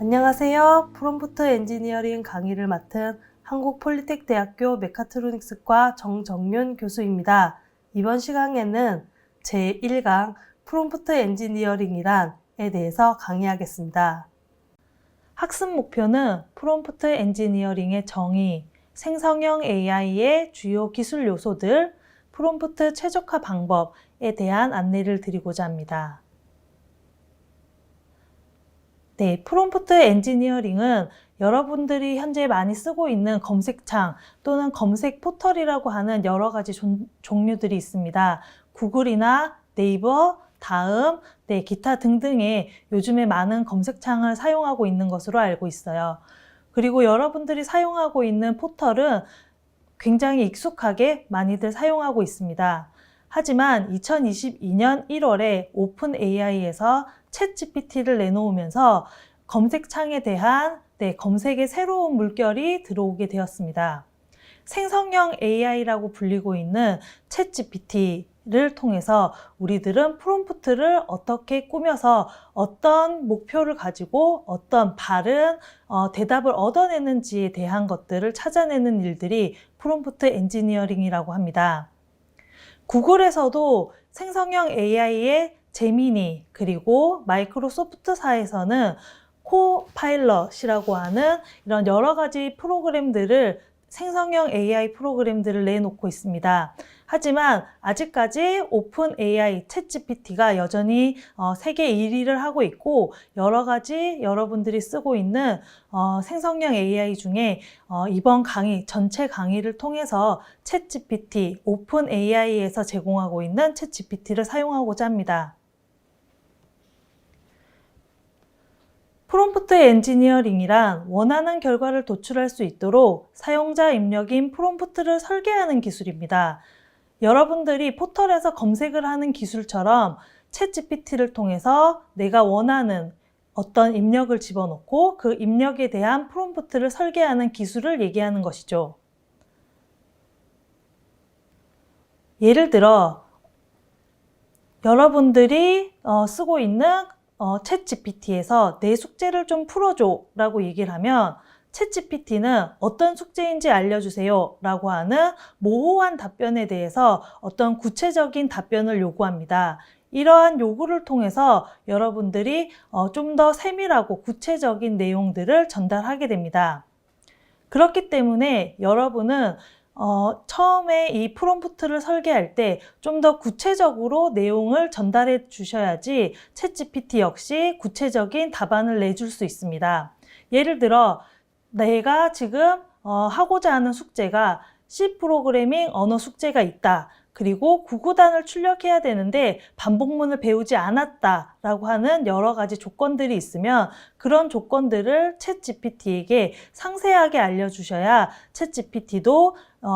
안녕하세요. 프롬프트 엔지니어링 강의를 맡은 한국폴리텍대학교 메카트로닉스과 정정윤 교수입니다. 이번 시간에는 제1강 프롬프트 엔지니어링이란에 대해서 강의하겠습니다. 학습 목표는 프롬프트 엔지니어링의 정의, 생성형 AI의 주요 기술 요소들, 프롬프트 최적화 방법에 대한 안내를 드리고자 합니다. 네, 프롬프트 엔지니어링은 여러분들이 현재 많이 쓰고 있는 검색창 또는 검색 포털이라고 하는 여러 가지 종류들이 있습니다. 구글이나 네이버, 다음, 기타 등등의 요즘에 많은 검색창을 사용하고 있는 것으로 알고 있어요. 그리고 여러분들이 사용하고 있는 포털은 굉장히 익숙하게 많이들 사용하고 있습니다. 하지만 2022년 1월에 오픈 AI에서 챗GPT를 내놓으면서 검색창에 대한 검색의 새로운 물결이 들어오게 되었습니다. 생성형 AI라고 불리고 있는 챗GPT를 통해서 우리들은 프롬프트를 어떻게 꾸며서 어떤 목표를 가지고 어떤 바른 대답을 얻어내는지에 대한 것들을 찾아내는 일들이 프롬프트 엔지니어링이라고 합니다. 구글에서도 생성형 AI의 제미니 그리고 마이크로소프트사에서는 코파일럿이라고 하는 이런 여러 가지 프로그램들을 생성형 AI 프로그램들을 내놓고 있습니다. 하지만 아직까지 오픈 AI 챗GPT가 여전히 세계 1위를 하고 있고 여러 가지 여러분들이 쓰고 있는 생성형 AI 중에 이번 강의, 전체 강의를 통해서 챗GPT, 오픈 AI에서 제공하고 있는 챗GPT를 사용하고자 합니다. 프롬프트 엔지니어링이란 원하는 결과를 도출할 수 있도록 사용자 입력인 프롬프트를 설계하는 기술입니다. 여러분들이 포털에서 검색을 하는 기술처럼 챗GPT를 통해서 내가 원하는 어떤 입력을 집어넣고 그 입력에 대한 프롬프트를 설계하는 기술을 얘기하는 것이죠. 예를 들어 여러분들이 쓰고 있는 챗GPT에서 내 숙제를 좀 풀어줘 라고 얘기를 하면 챗GPT는 어떤 숙제인지 알려주세요 라고 하는 모호한 답변에 대해서 어떤 구체적인 답변을 요구합니다. 이러한 요구를 통해서 여러분들이 좀 더 세밀하고 구체적인 내용들을 전달하게 됩니다. 그렇기 때문에 여러분은 처음에 이 프롬프트를 설계할 때 좀 더 구체적으로 내용을 전달해 주셔야지 챗GPT 역시 구체적인 답안을 내줄 수 있습니다. 예를 들어 내가 지금 하고자 하는 숙제가 C 프로그래밍 언어 숙제가 있다. 그리고 구구단을 출력해야 되는데 반복문을 배우지 않았다 라고 하는 여러 가지 조건들이 있으면 그런 조건들을 챗GPT에게 상세하게 알려주셔야 챗GPT도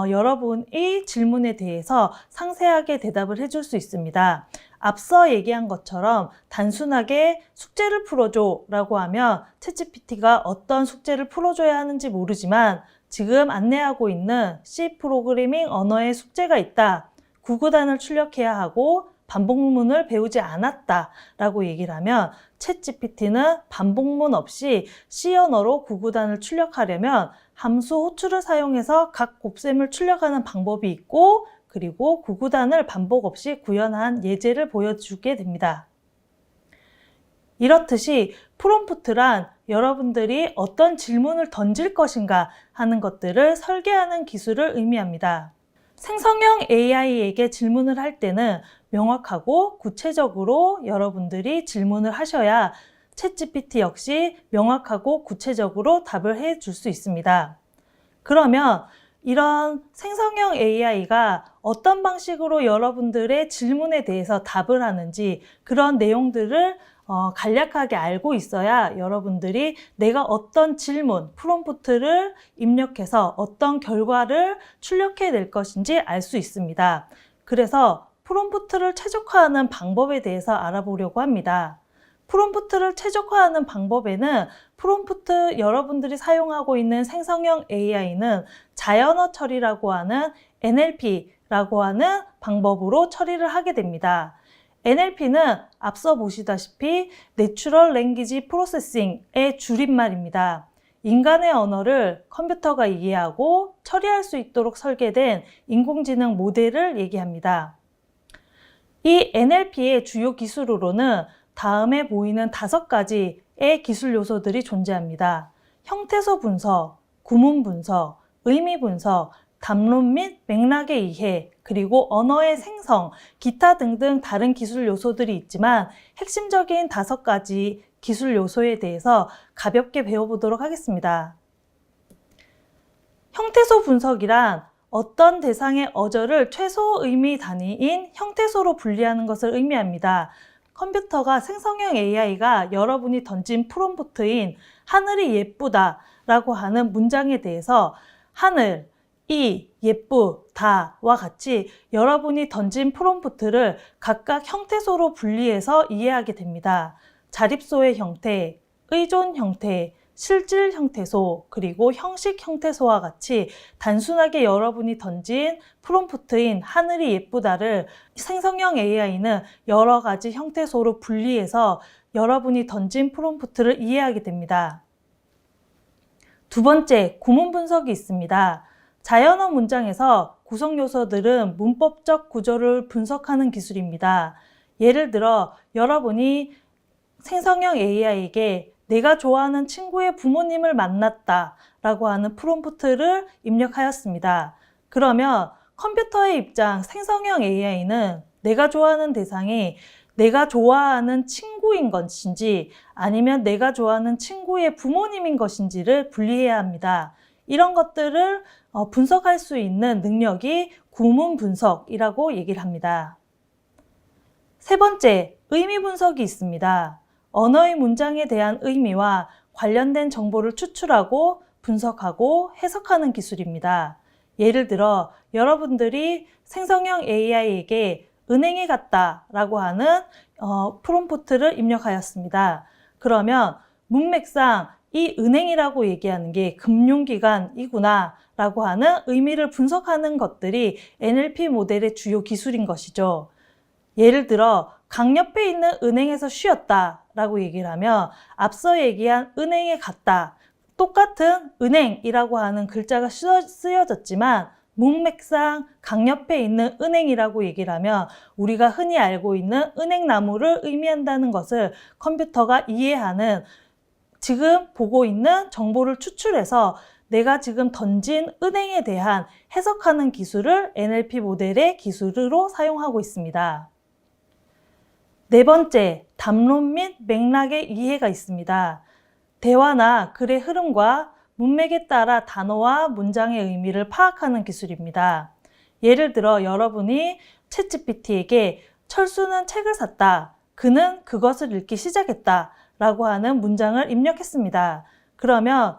여러분이 질문에 대해서 상세하게 대답을 해줄 수 있습니다. 앞서 얘기한 것처럼 단순하게 숙제를 풀어줘 라고 하면 챗GPT가 어떤 숙제를 풀어줘야 하는지 모르지만 지금 안내하고 있는 C 프로그래밍 언어의 숙제가 있다. 구구단을 출력해야 하고 반복문을 배우지 않았다 라고 얘기를 하면 챗GPT는 반복문 없이 C 언어로 구구단을 출력하려면 함수 호출을 사용해서 각 곱셈을 출력하는 방법이 있고 그리고 구구단을 반복 없이 구현한 예제를 보여주게 됩니다. 이렇듯이 프롬프트란 여러분들이 어떤 질문을 던질 것인가 하는 것들을 설계하는 기술을 의미합니다. 생성형 AI에게 질문을 할 때는 명확하고 구체적으로 여러분들이 질문을 하셔야 챗GPT 역시 명확하고 구체적으로 답을 해줄 수 있습니다. 그러면 이런 생성형 AI가 어떤 방식으로 여러분들의 질문에 대해서 답을 하는지 그런 내용들을 간략하게 알고 있어야 여러분들이 내가 어떤 질문, 프롬프트를 입력해서 어떤 결과를 출력해낼 것인지 알 수 있습니다. 그래서 프롬프트를 최적화하는 방법에 대해서 알아보려고 합니다. 프롬프트를 최적화하는 방법에는 프롬프트 여러분들이 사용하고 있는 생성형 AI는 자연어 처리라고 하는 NLP라고 하는 방법으로 처리를 하게 됩니다. NLP는 앞서 보시다시피 Natural Language Processing의 줄임말입니다. 인간의 언어를 컴퓨터가 이해하고 처리할 수 있도록 설계된 인공지능 모델을 얘기합니다. 이 NLP의 주요 기술으로는 다음에 보이는 5가지의 기술 요소들이 존재합니다. 형태소 분석, 구문 분석, 의미 분석, 담론 및 맥락의 이해, 그리고 언어의 생성, 기타 등등 다른 기술 요소들이 있지만 핵심적인 5가지 기술 요소에 대해서 가볍게 배워보도록 하겠습니다. 형태소 분석이란 어떤 대상의 어절을 최소 의미 단위인 형태소로 분리하는 것을 의미합니다. 컴퓨터가 생성형 AI가 여러분이 던진 프롬프트인 하늘이 예쁘다 라고 하는 문장에 대해서 하늘, 예쁘다와 같이 여러분이 던진 프롬프트를 각각 형태소로 분리해서 이해하게 됩니다. 자립소의 형태, 의존 형태, 실질 형태소, 그리고 형식 형태소와 같이 단순하게 여러분이 던진 프롬프트인 하늘이 예쁘다를 생성형 AI는 여러 가지 형태소로 분리해서 여러분이 던진 프롬프트를 이해하게 됩니다. 두 번째, 구문 분석이 있습니다. 자연어 문장에서 구성 요소들은 문법적 구조를 분석하는 기술입니다. 예를 들어 여러분이 생성형 AI에게 내가 좋아하는 친구의 부모님을 만났다 라고 하는 프롬프트를 입력하였습니다. 그러면 컴퓨터의 입장 생성형 AI는 내가 좋아하는 대상이 내가 좋아하는 친구인 것인지 아니면 내가 좋아하는 친구의 부모님인 것인지를 분리해야 합니다. 이런 것들을 분석할 수 있는 능력이 구문 분석이라고 얘기를 합니다. 세 번째, 의미 분석이 있습니다. 언어의 문장에 대한 의미와 관련된 정보를 추출하고 분석하고 해석하는 기술입니다. 예를 들어 여러분들이 생성형 AI에게 은행에 갔다 라고 하는 프롬프트를 입력하였습니다. 그러면 문맥상 이 은행이라고 얘기하는 게 금융기관이구나 라고 하는 의미를 분석하는 것들이 NLP 모델의 주요 기술인 것이죠. 예를 들어 강 옆에 있는 은행에서 쉬었다 라고 얘기를 하면 앞서 얘기한 은행에 갔다, 똑같은 은행이라고 하는 글자가 쓰여졌지만 문맥상 강 옆에 있는 은행이라고 얘기를 하면 우리가 흔히 알고 있는 은행나무를 의미한다는 것을 컴퓨터가 이해하는, 지금 보고 있는 정보를 추출해서 내가 지금 던진 은행에 대한 해석하는 기술을 NLP 모델의 기술으로 사용하고 있습니다. 네 번째, 담론 및 맥락의 이해가 있습니다. 대화나 글의 흐름과 문맥에 따라 단어와 문장의 의미를 파악하는 기술입니다. 예를 들어 여러분이 챗GPT에게 철수는 책을 샀다, 그는 그것을 읽기 시작했다 라고 하는 문장을 입력했습니다. 그러면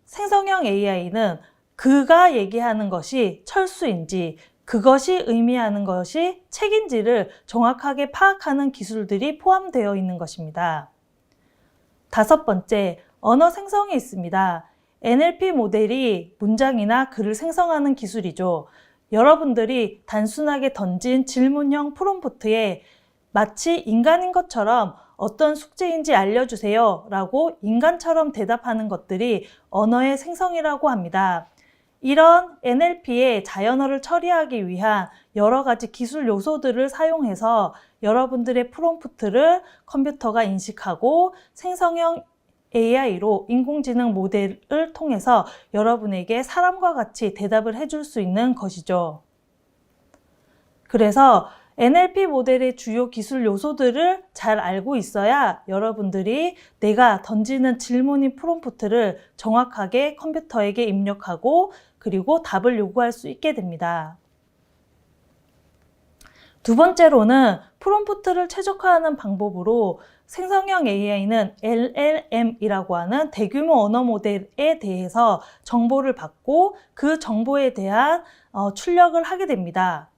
생성형 AI는 그가 얘기하는 것이 철수인지 그것이 의미하는 것이 책인지를 정확하게 파악하는 기술들이 포함되어 있는 것입니다. 다섯 번째, 언어 생성이 있습니다. NLP 모델이 문장이나 글을 생성하는 기술이죠. 여러분들이 단순하게 던진 질문형 프롬프트에 마치 인간인 것처럼 어떤 숙제인지 알려주세요 라고 인간처럼 대답하는 것들이 언어의 생성이라고 합니다. 이런 NLP의 자연어를 처리하기 위한 여러 가지 기술 요소들을 사용해서 여러분들의 프롬프트를 컴퓨터가 인식하고 생성형 AI로 인공지능 모델을 통해서 여러분에게 사람과 같이 대답을 해줄 수 있는 것이죠. 그래서 NLP 모델의 주요 기술 요소들을 잘 알고 있어야 여러분들이 내가 던지는 질문인 프롬프트를 정확하게 컴퓨터에게 입력하고 그리고 답을 요구할 수 있게 됩니다. 두 번째로는 프롬프트를 최적화하는 방법으로 생성형 AI는 LLM이라고 하는 대규모 언어 모델에 대해서 정보를 받고 그 정보에 대한 출력을 하게 됩니다.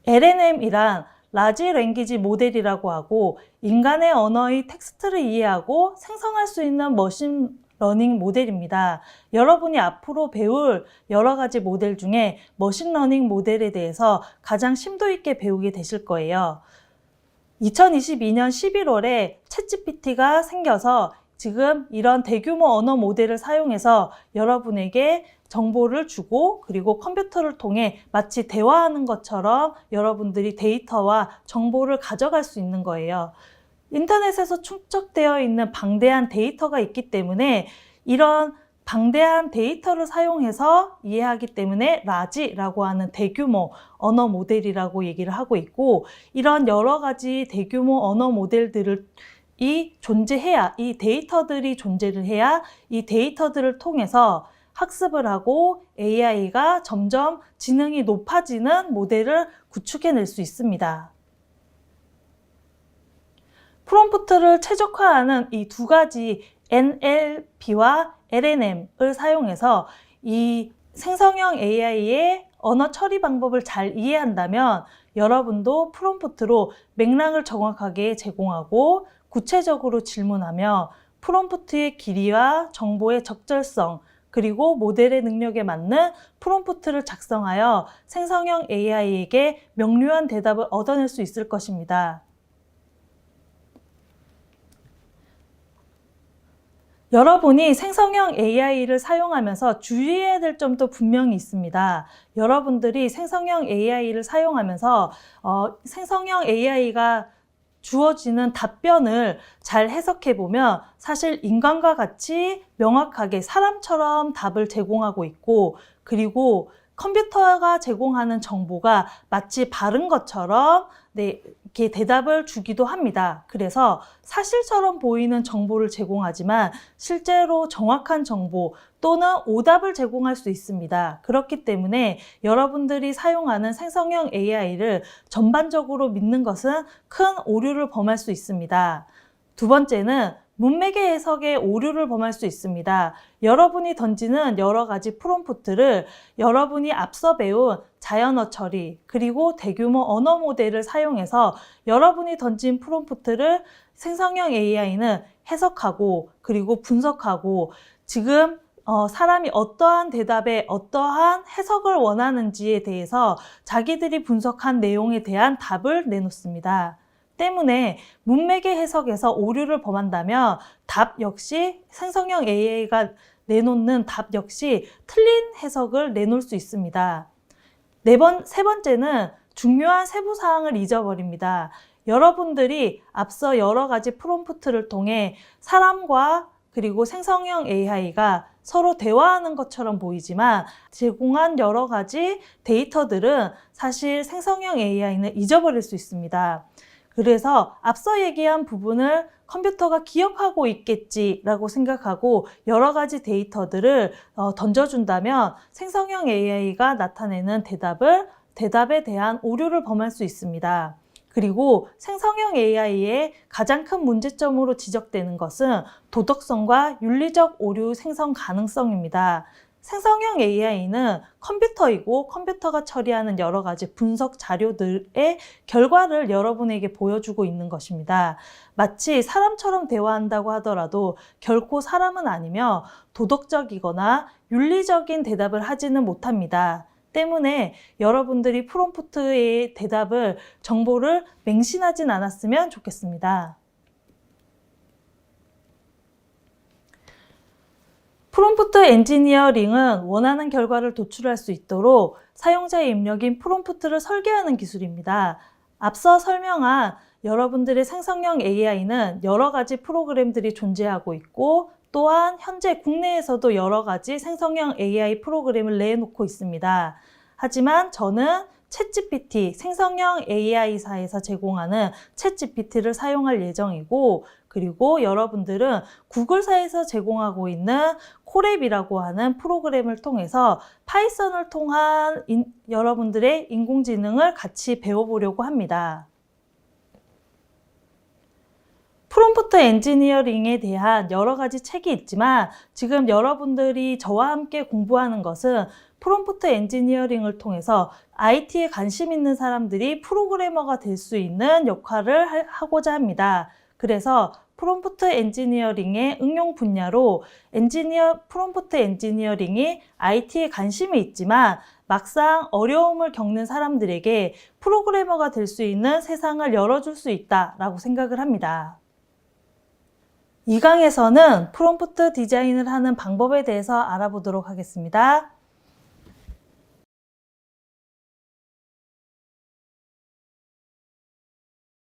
LLM이란 라지 랭귀지 모델이라고 하고 인간의 언어의 텍스트를 이해하고 생성할 수 있는 머신 러닝 모델입니다. 여러분이 앞으로 배울 여러 가지 모델 중에 머신러닝 모델에 대해서 가장 심도 있게 배우게 되실 거예요. 2022년 11월에 챗GPT가 생겨서 지금 이런 대규모 언어 모델을 사용해서 여러분에게 정보를 주고 그리고 컴퓨터를 통해 마치 대화하는 것처럼 여러분들이 데이터와 정보를 가져갈 수 있는 거예요. 인터넷에서 축적되어 있는 방대한 데이터가 있기 때문에 이런 방대한 데이터를 사용해서 이해하기 때문에 라지라고 하는 대규모 언어 모델이라고 얘기를 하고 있고, 이런 여러 가지 대규모 언어 모델들을 존재해야, 이 데이터들이 존재를 해야 이 데이터들을 통해서 학습을 하고 AI가 점점 지능이 높아지는 모델을 구축해낼 수 있습니다. 프롬프트를 최적화하는 이 두 가지 NLP와 LNM을 사용해서 이 생성형 AI의 언어 처리 방법을 잘 이해한다면 여러분도 프롬프트로 맥락을 정확하게 제공하고 구체적으로 질문하며 프롬프트의 길이와 정보의 적절성, 그리고 모델의 능력에 맞는 프롬프트를 작성하여 생성형 AI에게 명료한 대답을 얻어낼 수 있을 것입니다. 여러분이 생성형 AI를 사용하면서 주의해야 될 점도 분명히 있습니다. 여러분들이 생성형 AI를 사용하면서 생성형 AI가 주어지는 답변을 잘 해석해 보면 사실 인간과 같이 명확하게 사람처럼 답을 제공하고 있고, 그리고 컴퓨터가 제공하는 정보가 마치 바른 것처럼 이렇게 대답을 주기도 합니다. 그래서 사실처럼 보이는 정보를 제공하지만 실제로 정확한 정보 또는 오답을 제공할 수 있습니다. 그렇기 때문에 여러분들이 사용하는 생성형 AI를 전반적으로 믿는 것은 큰 오류를 범할 수 있습니다. 두 번째는 문맥의 해석에 오류를 범할 수 있습니다. 여러분이 던지는 여러 가지 프롬프트를 여러분이 앞서 배운 자연어 처리 그리고 대규모 언어 모델을 사용해서 여러분이 던진 프롬프트를 생성형 AI는 해석하고 그리고 분석하고 지금 사람이 어떠한 대답에 어떠한 해석을 원하는지에 대해서 자기들이 분석한 내용에 대한 답을 내놓습니다. 때문에 문맥의 해석에서 오류를 범한다면 답 역시 생성형 AI가 내놓는 답 역시 틀린 해석을 내놓을 수 있습니다. 세 번째는 중요한 세부사항을 잊어버립니다. 여러분들이 앞서 여러 가지 프롬프트를 통해 사람과 그리고 생성형 AI가 서로 대화하는 것처럼 보이지만 제공한 여러 가지 데이터들은 사실 생성형 AI는 잊어버릴 수 있습니다. 그래서 앞서 얘기한 부분을 컴퓨터가 기억하고 있겠지라고 생각하고 여러 가지 데이터들을 던져준다면 생성형 AI가 나타내는 대답에 대한 오류를 범할 수 있습니다. 그리고 생성형 AI의 가장 큰 문제점으로 지적되는 것은 도덕성과 윤리적 오류 생성 가능성입니다. 생성형 AI는 컴퓨터이고 컴퓨터가 처리하는 여러 가지 분석 자료들의 결과를 여러분에게 보여주고 있는 것입니다. 마치 사람처럼 대화한다고 하더라도 결코 사람은 아니며 도덕적이거나 윤리적인 대답을 하지는 못합니다. 때문에 여러분들이 프롬프트의 정보를 맹신하진 않았으면 좋겠습니다. 프롬프트 엔지니어링은 원하는 결과를 도출할 수 있도록 사용자의 입력인 프롬프트를 설계하는 기술입니다. 앞서 설명한 여러분들의 생성형 AI는 여러 가지 프로그램들이 존재하고 있고 또한 현재 국내에서도 여러 가지 생성형 AI 프로그램을 내놓고 있습니다. 하지만 저는 챗GPT, 생성형 AI사에서 제공하는 챗GPT를 사용할 예정이고, 그리고 여러분들은 구글사에서 제공하고 있는 코랩이라고 하는 프로그램을 통해서 파이썬을 통한 여러분들의 인공지능을 같이 배워보려고 합니다. 프롬프트 엔지니어링에 대한 여러 가지 책이 있지만 지금 여러분들이 저와 함께 공부하는 것은 프롬프트 엔지니어링을 통해서 IT에 관심 있는 사람들이 프로그래머가 될 수 있는 역할을 하고자 합니다. 그래서 프롬프트 엔지니어링의 응용 분야로 프롬프트 엔지니어링이 IT에 관심이 있지만 막상 어려움을 겪는 사람들에게 프로그래머가 될 수 있는 세상을 열어줄 수 있다라고 생각을 합니다. 이 강에서는 프롬프트 디자인을 하는 방법에 대해서 알아보도록 하겠습니다.